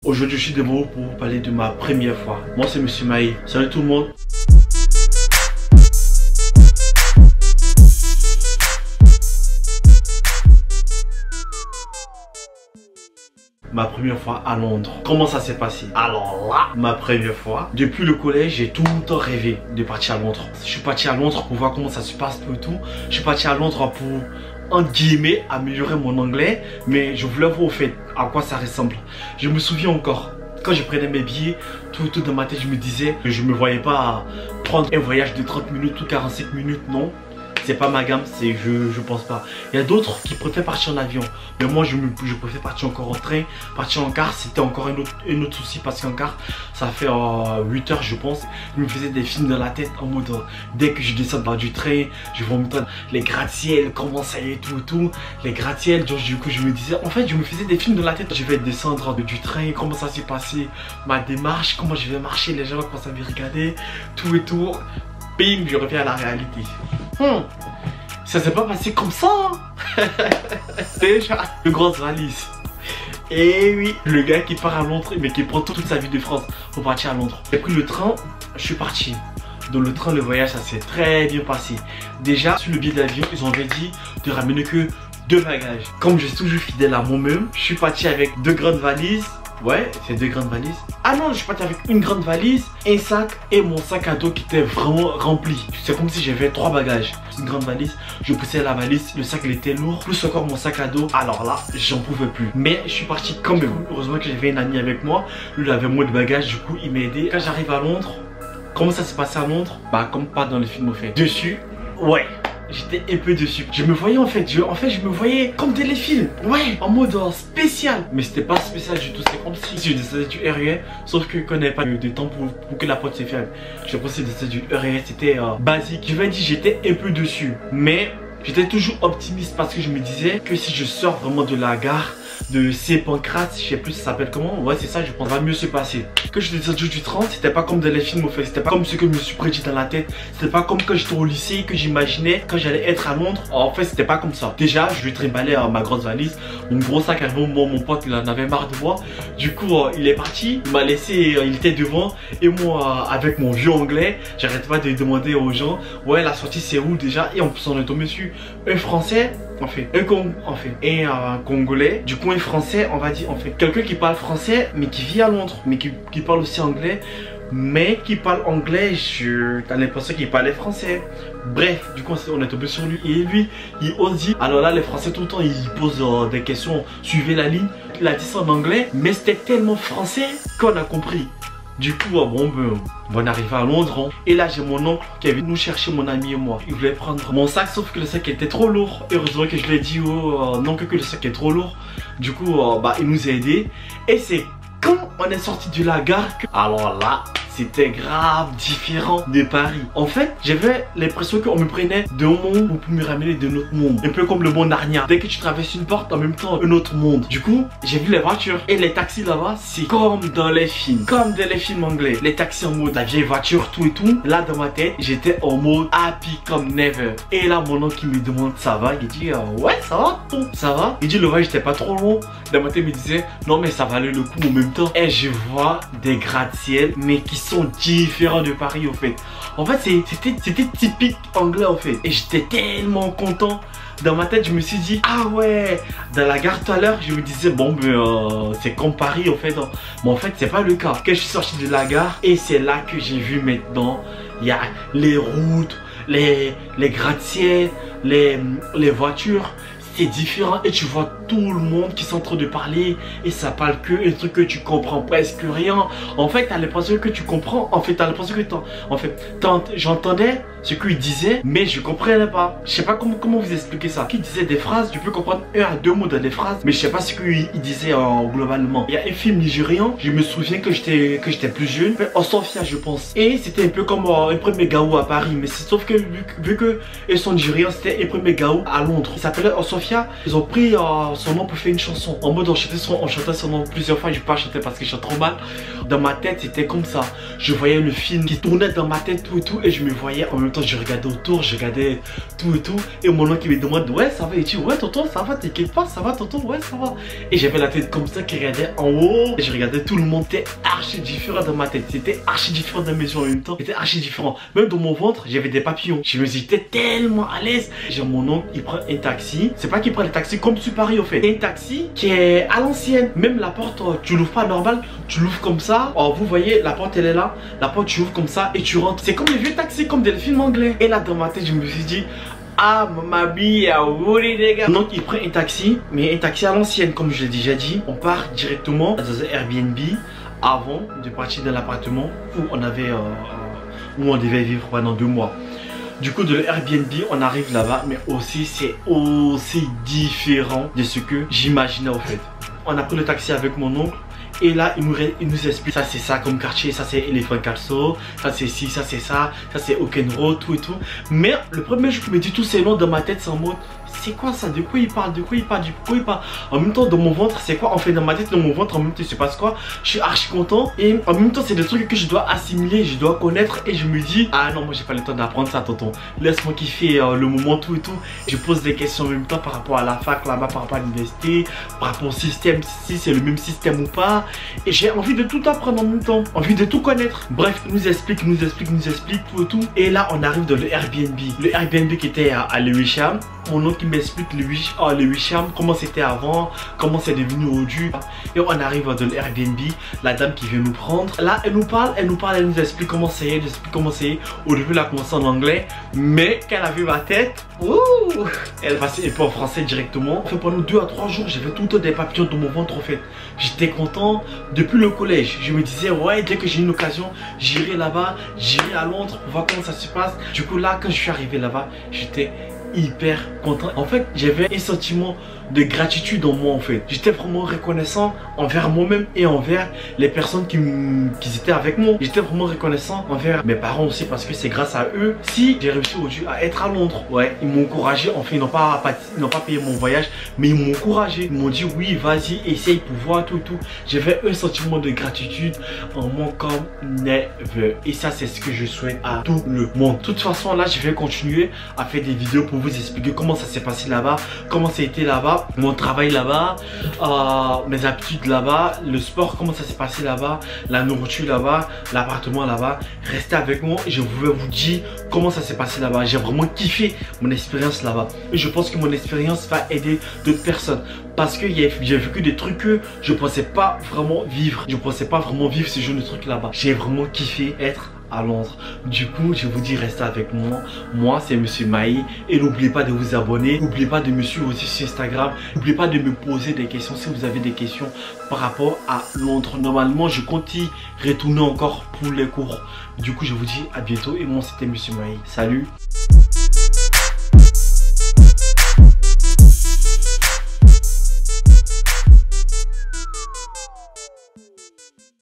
Aujourd'hui, je suis devant vous pour vous parler de ma première fois. Moi, c'est Monsieur Maï. Salut tout le monde. Ma première fois à Londres. Comment ça s'est passé? Alors là, ma première fois, depuis le collège, j'ai tout le temps rêvé de partir à Londres. Je suis parti à Londres pour voir comment ça se passe et tout. Je suis parti à Londres pour, entre guillemets, améliorer mon anglais. Mais je voulais voir au fait à quoi ça ressemble. Je me souviens encore, quand je prenais mes billets, tout dans ma tête, je me disais que je me voyais pas prendre un voyage de 30 minutes ou 45 minutes, non. C'est pas ma gamme, je pense pas. Il y a d'autres qui préfèrent partir en avion. Mais moi, je préfère partir encore en train. Partir en car, c'était encore un autre souci. Parce qu'en car, ça fait 8 heures, je pense. Je me faisais des films dans la tête en mode dès que je descends dans du train, je vois les gratte-ciel, comment ça y est, tout. Les gratte-ciel, du coup, je me disais, en fait, je me faisais des films dans la tête. Je vais descendre du train, comment ça s'est passé, ma démarche, comment je vais marcher, les gens, comment ça va regarder, tout. Bing, je reviens à la réalité. Ça s'est pas passé comme ça. Déjà, une grosse valise. Et oui, le gars qui part à Londres, mais qui prend toute sa vie de France pour partir à Londres. J'ai pris le train, je suis parti. Dans le train, le voyage, ça s'est très bien passé. Déjà, sur le billet d'avion, ils avaient dit de ramener que 2 bagages. Comme je suis toujours fidèle à moi-même, je suis parti avec 2 grandes valises. Ouais, c'est 2 grandes valises. Ah non, je suis parti avec une grande valise, un sac et mon sac à dos qui était vraiment rempli. C'est comme si j'avais 3 bagages. Une grande valise, je poussais la valise, le sac il était lourd, plus encore mon sac à dos. Alors là, j'en pouvais plus. Mais je suis parti quand même. Heureusement que j'avais un ami avec moi. Lui, il avait moins de bagages, du coup, il m'a aidé. Quand j'arrive à Londres, comment ça s'est passé à Londres? Bah, comme pas dans le film au fait. Dessus, ouais. J'étais un peu dessus. Je me voyais en fait, je me voyais comme des films. Ouais, en mode spécial. Mais c'était pas spécial du tout. C'est comme si je descendais du RER. Sauf que quand il n'y avait pas de temps pour que la porte se ferme. Je pensais que c'était du RER. C'était basique. Je vais dire, j'étais un peu dessus. Mais j'étais toujours optimiste parce que je me disais que si je sors vraiment de la gare de Saint-Pancras, je sais plus ça s'appelle comment. Ouais, c'est ça, je pense que ça va mieux se passer. Quand je descendu du train, c'était pas comme dans les films au fait. C'était pas comme ce que je me suis prédit dans la tête. C'était pas comme quand j'étais au lycée que j'imaginais quand j'allais être à Londres. En fait, c'était pas comme ça. Déjà, je lui trimballais ma grosse valise, mon gros sac à dos. Mon pote, il en avait marre de moi. Du coup, il est parti. Il m'a laissé, il était devant. Et moi, avec mon vieux anglais, j'arrêtais pas de demander aux gens, ouais, la sortie c'est où déjà? Et en plus, on est tombé sur un français. Un Congolais, du coup un Français, on va dire, quelqu'un qui parle français, mais qui vit à Londres, mais qui parle aussi anglais, mais qui parle anglais, t'as l'impression qu'il parlait français. Bref, du coup on est tombé sur lui, et lui, il ose dire, alors là les Français tout le temps, ils posent des questions, suivez la ligne, il a dit ça en anglais, mais c'était tellement français qu'on a compris. Du coup, on arrive à Londres. Et là, j'ai mon oncle qui est venu nous chercher, mon ami et moi. Il voulait prendre mon sac, sauf que le sac était trop lourd. Heureusement que je lui ai dit non, que le sac est trop lourd. Du coup, il nous a aidés. Et c'est quand on est sorti de la gare que... Alors là, c'était grave différent de Paris. En fait, j'avais l'impression qu'on me prenait d'un monde pour me ramener d'un autre monde. Un peu comme le monde Narnia. Dès que tu traverses une porte, en même temps, un autre monde. Du coup, j'ai vu les voitures. Et les taxis là-bas, c'est comme dans les films. Comme dans les films anglais. Les taxis en mode, la vieille voiture, tout et tout. Là, dans ma tête, j'étais en mode happy comme never. Et là, mon oncle qui me demande, ça va? Il dit, ouais, ça va, tout. Ça va? Il dit, le voyage n'était pas trop long. Dans ma tête, il me disait, non, mais ça valait le coup en même temps. Et je vois des gratte-ciel, mais qui sont différents de Paris, au fait. En fait, c'était typique anglais, en fait. Et j'étais tellement content. Dans ma tête, je me suis dit, ah ouais, dans la gare tout à l'heure, je me disais, bon, c'est comme Paris, en fait. Mais en fait, c'est pas le cas. Quand je suis sorti de la gare, et c'est là que j'ai vu maintenant, il y a les routes, les gratte-ciel, les voitures. C'est différent et tu vois tout le monde qui sont en train de parler et ça parle que un truc que tu comprends presque rien. En fait, t'as l'impression que tu comprends. En fait, t'as l'impression que j'entendais ce qu'il disait, mais je comprenais pas. Je sais pas comment vous expliquer ça. Qu'il disait des phrases, tu peux comprendre 1 à 2 mots dans les phrases, mais je sais pas ce qu'il disait globalement. Il y a un film nigérian, je me souviens que j'étais plus jeune, Osofia je pense. Et c'était un peu comme un premier gaou à Paris, mais sauf que vu que ils sont nigérians, c'était un premier gaou à Londres. Il s'appelait Osofia. Ils ont pris son nom pour faire une chanson. En mode on chantait son nom plusieurs fois. Je peux pas chanter parce que je chante trop mal. Dans ma tête, c'était comme ça. Je voyais le film qui tournait dans ma tête, tout et tout. Et je me voyais en même temps, je regardais autour, je regardais tout et tout. Et mon oncle qui me demande, ouais, ça va. Et tu dis, ouais, tonton, ça va, t'inquiète pas, ça va, tonton, ouais, ça va. Et j'avais la tête comme ça qui regardait en haut. Et je regardais tout le monde. C'était archi différent dans ma tête. C'était archi différent dans mes yeux en même temps. C'était archi différent. Même dans mon ventre, j'avais des papillons. Je me suis j'étais tellement à l'aise. J'ai mon oncle, il prend un taxi. C'est pas qu'il prend le taxi comme sur Paris, au fait. Un taxi qui est à l'ancienne. Même la porte, tu l'ouvres pas normal. Tu l'ouvres comme ça. Oh, vous voyez, la porte, elle est là. La porte, tu ouvres comme ça et tu rentres. C'est comme les vieux taxis, comme des films anglais. Et là, dans ma tête, je me suis dit, ah, ma bille, les gars. Donc, il prend un taxi, mais un taxi à l'ancienne, comme je l'ai déjà dit. On part directement dans un Airbnb avant de partir de l'appartement où on avait, où on devait vivre pendant 2 mois. Du coup, de l'Airbnb, on arrive là-bas, mais aussi, c'est aussi différent de ce que j'imaginais au fait. On a pris le taxi avec mon oncle. Et là, il nous explique, ça c'est ça comme quartier, ça c'est Elephant Castle, ça c'est ci, ça c'est ça c'est Oaken Road, tout et tout. Mais le premier jour, je me dis tous ces noms dans ma tête, c'est en mode, c'est quoi ça? De quoi il parle? De quoi il parle? De quoi il parle? En même temps, dans mon ventre, c'est quoi? En fait, dans ma tête, dans mon ventre, en même temps, il se passe quoi? Je suis archi content. Et en même temps, c'est des trucs que je dois assimiler, je dois connaître. Et je me dis, ah non, moi, j'ai pas le temps d'apprendre ça, tonton. Laisse-moi kiffer le moment, tout et tout. Je pose des questions en même temps par rapport à la fac là-bas, par rapport à l'université, par rapport au système, si c'est le même système ou pas. Et j'ai envie de tout apprendre en même temps, envie de tout connaître. Bref, il nous explique, tout et tout. Et là, on arrive dans le Airbnb. Le Airbnb qui était à Lewisham. Mon oncle qui m'explique Lewisham, comment c'était avant, comment c'est devenu aujourd'hui. Et on arrive dans le Airbnb, la dame qui vient nous prendre. Là, elle nous parle, elle nous explique comment c'est, Au début, elle a commencé en anglais, mais quand elle a vu ma tête, ouh, elle passait en français directement. En fait, pendant 2 à 3 jours, j'avais tout le temps des papillons dans mon ventre en fait. J'étais content depuis le collège. Je me disais, ouais, dès que j'ai une occasion, j'irai là-bas, j'irai à Londres pour voir comment ça se passe. Du coup, là, quand je suis arrivé là-bas, j'étais hyper content. En fait, j'avais un sentiment de gratitude en moi en fait. J'étais vraiment reconnaissant envers moi-même et envers les personnes qui étaient avec moi. J'étais vraiment reconnaissant envers mes parents aussi parce que c'est grâce à eux si j'ai réussi aujourd'hui à être à Londres. Ouais, ils m'ont encouragé. Enfin, ils n'ont pas payé mon voyage, mais ils m'ont encouragé. Ils m'ont dit oui, vas-y, essaye pour voir tout. J'avais un sentiment de gratitude en moi comme never. Et ça, c'est ce que je souhaite à tout le monde. De toute façon, là, je vais continuer à faire des vidéos pour vous expliquer comment ça s'est passé là-bas, comment ça a été là-bas, mon travail là-bas, mes habitudes là-bas, le sport, comment ça s'est passé là-bas, la nourriture là-bas, l'appartement là-bas. Restez avec moi et je vais vous dire comment ça s'est passé là-bas. J'ai vraiment kiffé mon expérience là-bas. Et je pense que mon expérience va aider d'autres personnes. Parce que j'ai vécu des trucs que je pensais pas vraiment vivre. Je pensais pas vraiment vivre ce genre de trucs là-bas. J'ai vraiment kiffé être à Londres. Du coup, je vous dis restez avec moi. Moi, c'est Monsieur Maï. Et n'oubliez pas de vous abonner. N'oubliez pas de me suivre aussi sur Instagram. N'oubliez pas de me poser des questions si vous avez des questions par rapport à Londres. Normalement, je compte y retourner encore pour les cours. Du coup, je vous dis à bientôt. Et moi, c'était Monsieur Maï. Salut.